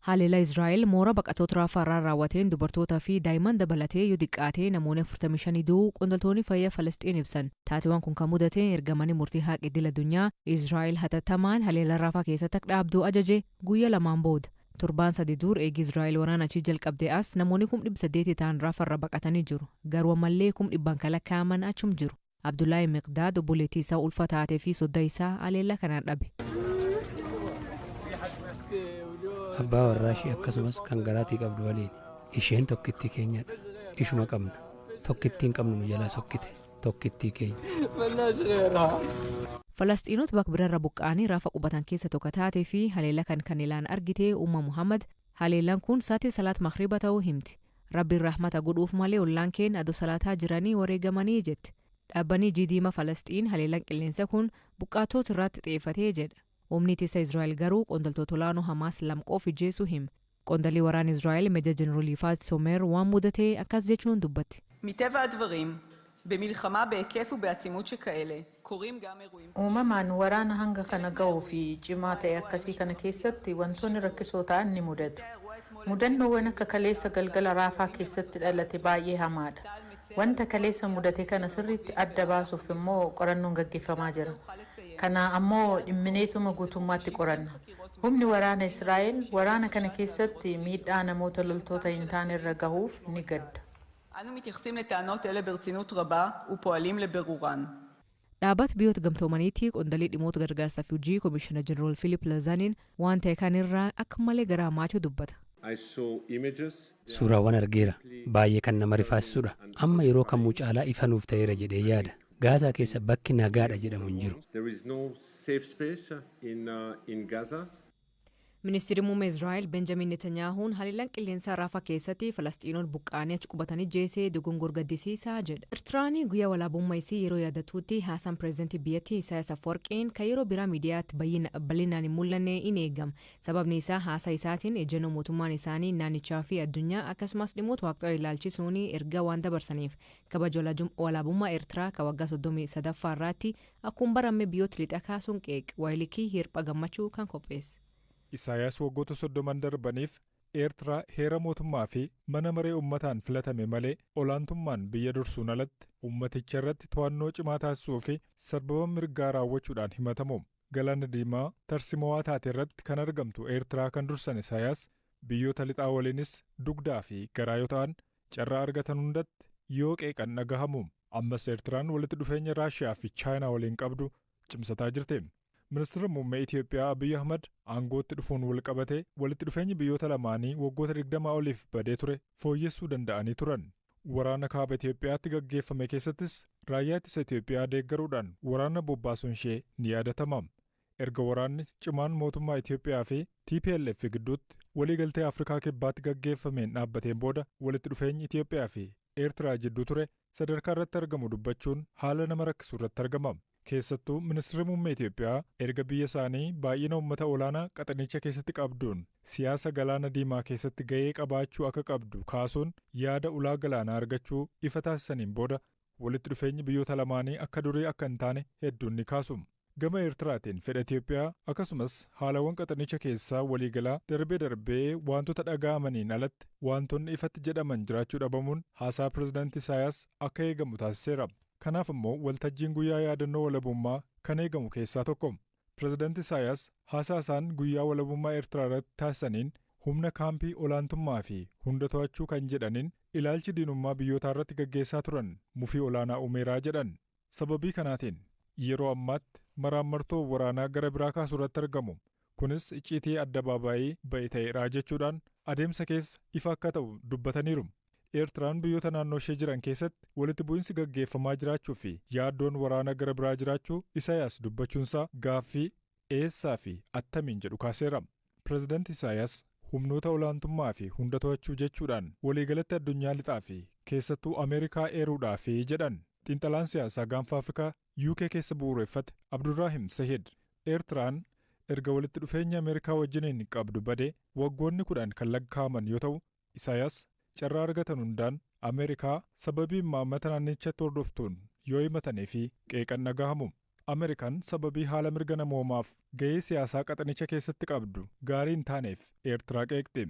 Haleellaa Israa'el moora baqattoota Rafaa raawwateen dubartootaa fi daa'imman dabalatee yoo xiqqaate namoonni 45 du'uu qondaaltonni fayyaa Falasxiin ibsan. Taateewwan kun kan mudate ergamanii murtii haqaa idil addunyaa Israa'el hatattamaan haleellaa Rafaa keessatti dhaabduu ajaje guyyaa lamaan booda. Torbaan sadii dura eegi Israa'el waraana achii jalqabdee as namoonni 800 ta'an Rafaarra baqatanii jiru. Garuu ammallee 100 kan lakkaa'aman achum jiru. Abdullaahi Miqdaad obboleettii isaa ulfa taatee fi sodda isaa haleellaa kanaan dhabe. Abbaa warraa ishee akkasumas kan garaatii qabdu waliin isheen tokkittii keenyadha. Ishuma qabna. Tokkittiin qabnu nu jalaa sokkite. Tokkittii keenya. Falasxiinota bakka biraarra buqqa'anii Rafaa qubatan keessa tokko taatee fi haleellaa kan ilaan argite Umma Muhammad haleellaan kun saatii salaat maghriba ta'uu himti. Rabbiin rahmata godhuuf malee ollaan keenya adoo salaataa jiranii wareegamanii jette. Dhaabbanni jidiima Falasxiin haleellaan qilleensa kun buqqaatota irratti xiyyeeffatee jedha. Humni ittisa Israa'el garuu qondaaltota olaanoo Hamaas lamqoof ijjeesuu hima. Qondaalli waraana Israa'el Meejar Jeneraal Yifaat Somer waan mudatee akkas jechuun dubbatti. מטבע הדברים, במלחמה בהיקף ובעצימות שכאלה, קורים גם אירועים. Uumamaan waraana hanga kana ga'uu fi cimaa ta'e akkasii kana keessatti wantoonni rakkisoo ta'an ni mudatu. Mudannoowwan akka kaleessa galgala Raafaa keessatti dhalate baay'ee hamaadha. Wanta kaleessa mudate kana sirriitti adda baasuuf immoo qorannoon gaggeeffamaa jira. Kana ammoo dhimmineetuma guutummaatti qoranna. Humni waraana Israa'el waraana kana keessatti miidhaa namoota loltoota hin taane irra gahuuf ni gadda. אנו מתייחסים לטענות אלה ברצינות רבה ופועלים לבירורן. Dhaabbata biyyoota gamtoomaniitti qondaalli dhimmoota gargaarsaa fi hojii Komishinar Jeneraal Philip Lazaniin waan ta'e kanirraa akka malee garaa maachuu dubbata. Suuraawwan argeera. Baay'ee kan nama rifaasisudha. Amma yeroo kamuu caalaa ifa nuuf ta'eera jedhee yaada. Gaazaa keessa bakki nagaadha jedhamu hin jiru. Ministeerri muummee Israa'el Benjamin Netanyahuun haleellaan qilleensaa Rafaa keessatti Falasxiinota buqqa'anii achi qubatanii jeesee dogongora gaddisiisaa jedha. Eertiraan guyyaa walaabummaa isii yeroo yaadatuutti haasaan pireezidantii biyyattii Isaayyaas Afwerqiin kan yeroo biraa miidiyaatti bal'inaan hin mul'anne in eegama. Sababni isaa haasaa isaatiin ejjennoo mootummaan isaanii naannichaa fi addunyaa akkasumas dhimmoota waaqxoo ilaalchisuun erga waan dabarsaniif kabaja walaabummaa Eertiraa kan waggaa 33 irratti akkuma barame biyyoota lixa kaasuun qeeq waayilikii hirpha gammachuu kan qopheesse. Isaayyaas waggoota 30 darbaniif Eertiraa heera mootummaa fi mana maree uummataan filatame malee olaantummaan biyya dursuun alatti uummaticha irratti to'annoo cimaa taasisuu fi sarbama mirgaa raawwachuudhaan himatamu. Galaana Diimaa tarsimoo taate irratti kan argamtu Eertiraa kan dursan Isaayyaas biyyoota lixaa waliinis dugdaa fi garaa yoo ta'an carraa argatan hundatti yoo qeeqan dhagahamu. Ammas Eertiraan walitti dhufeenya Raashiyaa fi Chaayinaa waliin qabdu cimsataa jirti. Ministeerri muummee Itiyoophiyaa Abiy Ahmad aangootti dhufuun wal qabatee walitti dhufeenyi biyyoota lamaanii waggoota 20 oliif badee ture fooyyessuu danda'anii turan. Waraana kaaba Itiyoophiyaatti gaggeeffame keessattis raayyaa ittisa Itiyoophiyaa deeggaruudhaan waraana bobbaasuun ishee ni yaadatama. Erga waraanni cimaan mootummaa Itiyoophiyaa fi TPLF gidduutti waliigaltee Afrikaa kibbaatti gaggeeffameen dhaabbateen booda walitti dhufeenyi Itiyoophiyaa fi Eertiraa jidduu ture sadarkaa irratti argamu dubbachuun haala nama rakkisu irratti argama. Keessattuu ministeerri muummee Itiyoophiyaa erga biyya isaanii baay'ina uummata olaanaa qaxanicha keessatti qabduun siyaasa galaana diimaa keessatti ga'ee qabaachuu akka qabdu kaasuun yaada ulaa galaanaa argachuu ifa taasisaniin booda walitti dhufeenyi biyyoota lamaanii akka durii akka hin taane hedduun ni kaasu. Gama Eertiraatiin fedha Itiyoophiyaa akkasumas haalawwan qaxanicha keessaa waliigalaa darbee wantoota dhaga'amaniin alatti wantoonni ifatti jedhaman jiraachuu dhabamuun haasaa pireezidaantii Isaayyaas akka eegamu taasiseera. Kanaaf immoo waltajjiin guyyaa yaadannoo walabummaa kan eegamu keessaa tokko. Pireezidaantii Isaayyaas haasaa isaan guyyaa walabummaa Eertiraa irratti taasisaniin humna kaampii olaantummaa fi hunda to'achuu kan jedhaniin ilaalchi diinummaa biyyootaa irratti gaggeessaa turan mufii olaanaa uumeeraa jedhan. Sababii kanaatiin yeroo ammaatti maraammartoo waraanaa gara biraa kaasuu irratti argamu. Kunis icciitii addabaabaayii ba'e ta'eeraa jechuudhaan adeemsa keessa ifa akka ta'u dubbataniiru. Eertiraan biyyoota naannoo ishee jiran keessatti walitti bu'insi gaggeeffamaa jiraachuu fi yaaddoon waraana gara biraa jiraachuu Isaayyaas dubbachuunsaa gaaffii eessaa fi attamiin jedhu kaaseera. Pireezidaantii Isaayyaas humnoota olaantummaa fi hunda to'achuu jechuudhaan waliigalatti addunyaa lixaa fi keessattuu Ameerikaa eeruudhaa fi jedhan. Xiinxalaan siyaasaa gaanfa Afrikaa UK keessa bu'uureffate Abdurraahim Sahid Eertiraan erga walitti dhufeenya Ameerikaa wajjiniin qabdu badee waggoonni 10 kan lakkaa'aman yoo ta'u Isaayyaas carraa argatan hundaan Ameerikaa sababii imaammata naannichatti hordoftuun yoo himatanii fi qeeqan dhagahamu. Ameerikaan sababii haala mirga namoomaaf gahee siyaasaa qaxanicha keessatti qabdu gaarii hin taaneef Eertiraa qeeqxe.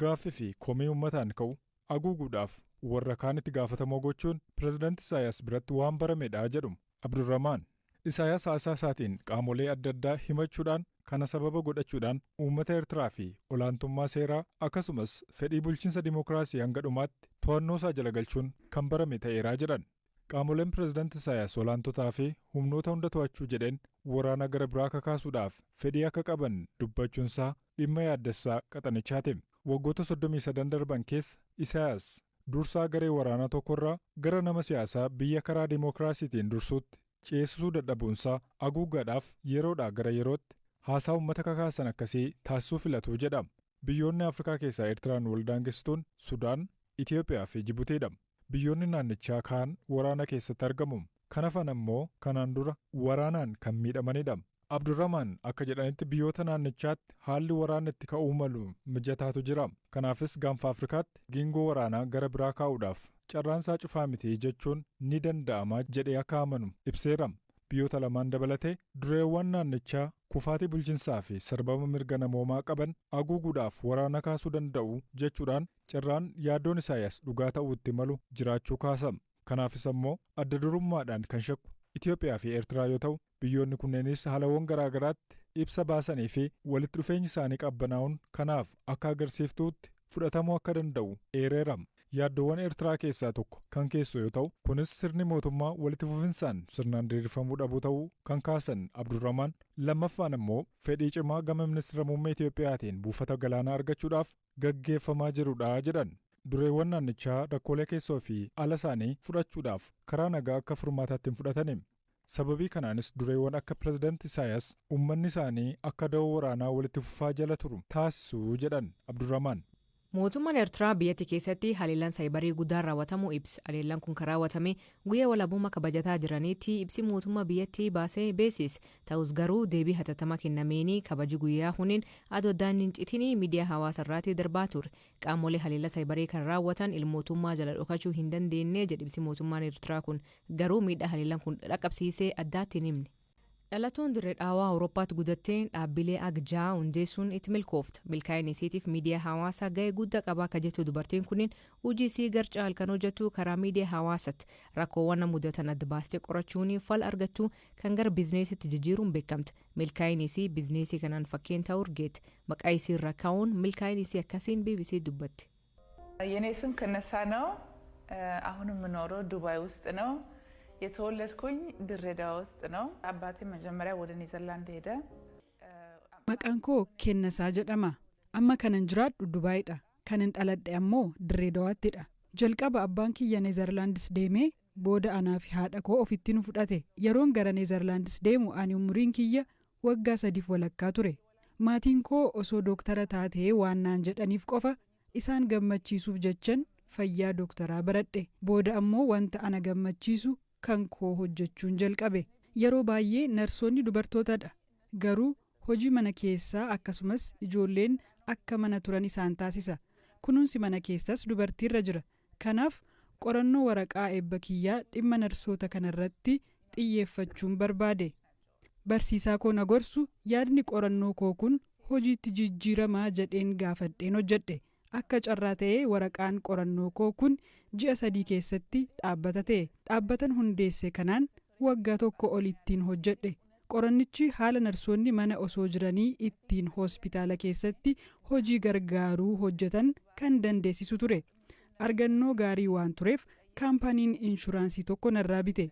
Gaaffii fi komii uummataan ka'u haguuguudhaaf warra kaanitti gaafatamoo gochuun pireezidaantii Isaayaas biratti waan baramedha jedhu Abdurramaan. Isaayaas haasaa isaatiin qaamolee adda addaa himachuudhaan kana sababa godhachuudhaan uummata Eertiraa fi olaantummaa seeraa akkasumas fedhii bulchiinsa dimookiraasii hanga dhumaatti to'annoo isaa jala galchuun kan barame ta'eeraa jedhan. Qaamoleen pireezidaantii Isaayaas olaantotaa fi humnoota hunda to'achuu jedheen waraana gara biraa kakaasuudhaaf fedhii akka qaban dubbachuunsaa dhimma yaaddessaa qaxanichaati. Waggoota 33 darban keessa Isaayaas dursaa garee waraanaa tokkorraa gara nama siyaasaa biyya karaa dimookiraasiitiin dursuutti ceesisuu dadhabuunsaa haguuggaadhaaf yeroodhaa gara yerootti haasaa uummata kakaasan akkasii taasisuu filatu jedhama. Biyyoonni Afrikaa keessaa Eertiraan waldaangeessituun Sudaan, Itiyoophiyaa fi Jibutiidha. Biyyoonni naannichaa kaan waraana keessatti argamu. Kan hafan ammoo kanaan dura waraanaan kan miidhamanidha. Abdurramaan akka jedhanitti biyyoota naannichaatti haalli waraanni itti ka'uu malu mijataatu jira. Kanaafis gaanfa Afrikaatti giingoo waraanaa gara biraa kaa'uudhaaf carraansaa cufaa miti jechuun ni danda'ama jedhee akka amanu ibseera. Biyyoota lamaan dabalatee dureewwan naannichaa kufaatii bulchiinsaa fi sarbama mirga namoomaa qaban haguuguudhaaf waraana kaasuu danda'u jechuudhaan carraan yaaddoon Isaayaas dhugaa ta'uutti malu jiraachuu kaasa. Kanaafis ammoo adda durummaadhaan kan shakku Itiyoophiyaa fi Eertiraa yoo ta'u, biyyoonni kunneenis haalawwan garaa garaatti ibsa baasanii fi walitti dhufeenyi isaanii qabbanaa'uun kanaaf akka agarsiiftuutti fudhatamuu akka danda'u eereera. Yaaddoowwan Eertiraa keessaa tokko kan keessoo yoo ta'u, kunis sirni mootummaa walitti fufinsaan sirnaan diriirfamuu dhabuu ta'uu kan kaasan Abdurramaan, lammaffaan immoo fedhii cimaa gama ministeera muummee Itiyoophiyaatiin buufata galaanaa argachuudhaaf gaggeeffamaa jirudha jedhan. Dureewwan naannichaa rakkoolee keessoo fi ala isaanii fudhachuudhaaf karaa nagaa akka furmaataatti hin fudhatani. Sababii kanaanis dureewwan akka pireezidaantii Isaayaas uummanni isaanii akka da'oo waraanaa walitti fufaa jala turu taasisuu jedhan Abdurramaan. Mootummaan Eertiraa biyyattii keessatti haleellaan saayibarii guddaan raawwatamuu ibsa. Haleellaan kun kan raawwatame guyyaa walabummaa kabajataa jiraniitti ibsi mootummaa biyyattii baasee beeksise. Ta'us garuu deebii hatattamaa kennameenii kabaji guyyaa huniin adoddaan hin citinii miidiyaa hawaasarraatii darbaa ture. Qaamolee haleellaa saayibarii kan raawwatan ilmootummaa jala dhokachuu hin dandeenye jedhe ibsi mootummaan Eertiraa kun. Garuu miidhaa haleellaan kun dhaqqabsiisee addaatti hin himne. Dhalatuun dirree dhaawaa Awurooppaatti guddatteen dhaabbilee Agjaa hundeessuun itti milkoofta. Milkaa'ina isiitiif miidiyaa hawaasaa ga'ee guddaa qabaa akka jettu dubartiin kunniin hojii isii garcaa halkan hojjetu karaa miidiyaa hawaasaatti rakkoowwan mudatan adda baastee qorachuun fala argattu kan gara biizineesitti jijjiiruun beekamta. Milkaa'ina isii biizineesii kanaan fakkeen ta'uu urgeetti. Maqaa isii irra kaa'uun milkaa'ina isii akkasiin BBC dubbatti. የኔ ስም ከነሳ ነው። አሁን የምኖረው ዱባይ ውስጥ ነው። የተወለድኩኝ ድሬዳዋ ውስጥ ነው። አባቴ መጀመሪያ ወደ ኔዘርላንድ ሄደ። Maqaan koo Kennasaa jedhama. Amma kanan jiraadhu Dubaayidha. Kanan dhaladhe ammoo Dirreedawaattidha. Jalqaba abbaan kiyya Neezerlaandis deemee booda anaa fi haadha koo ofitti nu fudhate. Yeroon gara Neezerlaandis deemu ani umuriin kiyya waggaa 3 walakkaa ture. Maatiin koo osoo dooktara taatee waan naan jedhaniif qofa isaan gammachiisuuf jechan fayyaa dooktaraa baradhe. Booda ammoo wanta ana gammachiisu kan koo hojjechuun jalqabe. Yeroo baay'ee narsoonni dubartootadha. Garuu hojii mana keessaa akkasumas ijoolleen akka mana turan isaan taasisa. Kunuunsi mana keessaas dubartiirra jira. Kanaaf qorannoo waraqaa eebba kiyyaa dhimma narsoota kanarratti xiyyeeffachuun barbaade. Barsiisaa koo na gorsu yaadni qorannoo koo kun hojiitti jijjiiramaa jedheen gaafadheen hojjedhe. Akka carraa ta'ee waraqaan qorannoo koo kun ji'a 3 keessatti dhaabbata ta'e. Dhaabbatan hundeesse kanaan waggaa 1 ol ittiin hojjedhe. Qorannichi haala narsoonni mana osoo jiranii ittiin hospitaala keessatti hojii gargaaruu hojjetan kan dandeessisu ture. Argannoo gaarii waan tureef kaampaniin inshuraansii tokko narraa bite.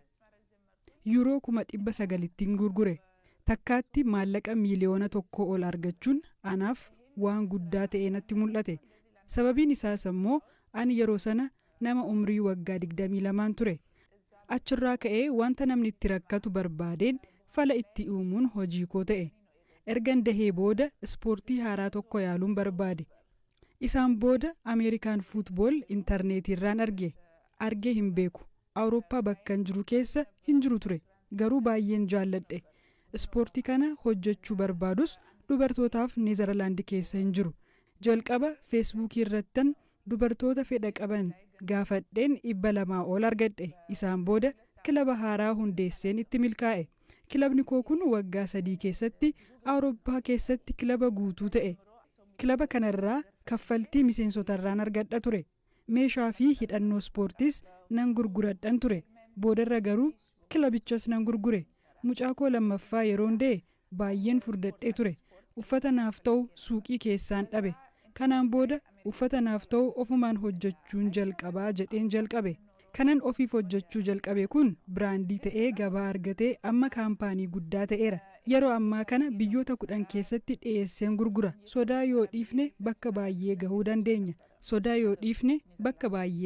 Yuuroo 900,000 gurgure. Takkaatti maallaqa miiliyoona 1 ol argachuun anaaf waan guddaa ta'e natti mul'ate. Sababiin isaas ammoo ani yeroo sana nama umrii waggaa 22 ture. Achirraa ka'ee wanta namni itti rakkatu barbaadeen fala itti uumuun hojii koo ta'e. Ergan dahee booda ispoortii haaraa tokko yaaluun barbaade. Isaan booda Ameerikaan fuutbool intarneetiirraan argee hin beeku. Awurooppaa bakkan jiru keessa hin jiru ture. Garuu baay'een jaalladhe. Ispoortii kana hojjechuu barbaadus dubartootaaf Neezerlaand keessa hin jiru. Jalqaba feesbuukii irrattan dubartoota fedha qaban gaafadheen 200 ol argadhe. Isaan booda kilaba haaraa hundeesseen itti milkaa'e. kilabni koo kun waggaa 3 keessatti Awurooppaa keessatti kilaba guutuu ta'e. Kilaba kanarraa kaffaltii miseensotarraan argadha ture. Meeshaa fi hidhannoo ispoortiis nan gurguradhan ture. Boodarra garuu kilabichas nan gurgure. Mucaa koo lammaffaa yeroon da'e baay'een furdadhee ture. Uffata naaf ta'u suuqii keessaan dhabe. Kanaan booda uffata naaf ta'u ofumaan hojjechuun jalqabaa jedheen jalqabe. Kanan ofiif hojjechuu jalqabe kun biraandii ta'ee gabaa argatee amma kaampaanii guddaa ta'eera. Yeroo ammaa kana biyyoota 10 keessatti dhiyeesseen gurgura. Sodaa yoo dhiifne bakka baay'ee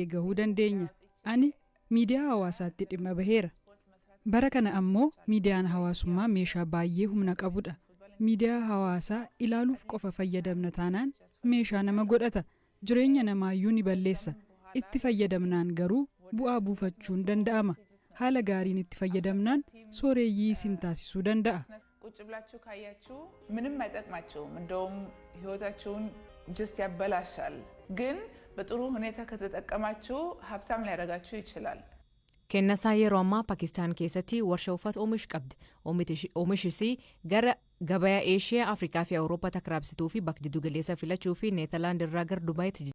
gahuu dandeenya. Ani miidiyaa hawaasaatti dhimma baheera. Bara kana ammoo miidiyaan hawaasummaa meeshaa baay'ee humna qabudha. Miidiyaa hawaasaa ilaaluuf qofa fayyadamna taanaan meeshaa nama godhata. Jireenya namaayyuu ni balleessa. Itti fayyadamnaan garuu bu'aa buufachuun danda'ama. Haala gaariin itti fayyadamnaan sooreyyii isin taasisuu danda'a. ቁጭ ብላችሁ ካያችሁ ምንም አይጠቅማችሁም። እንደውም ህይወታችሁን ጀስት ያበላሻል። ግን በጥሩ ሁኔታ ከተጠቀማችሁ ሀብታም ሊያደርጋችሁ ይችላል። Kennasaa yeroo ammaa Paakistaan keessatti warshaa uffata oomish qabdi. Oomishisi gara gabaa Eeshiyaa, Afrikaa fi Awurooppaa takka raabsituu fi bakka jiddu galeessa filachuu fi Neetarlaand irraa gara Dubaayitti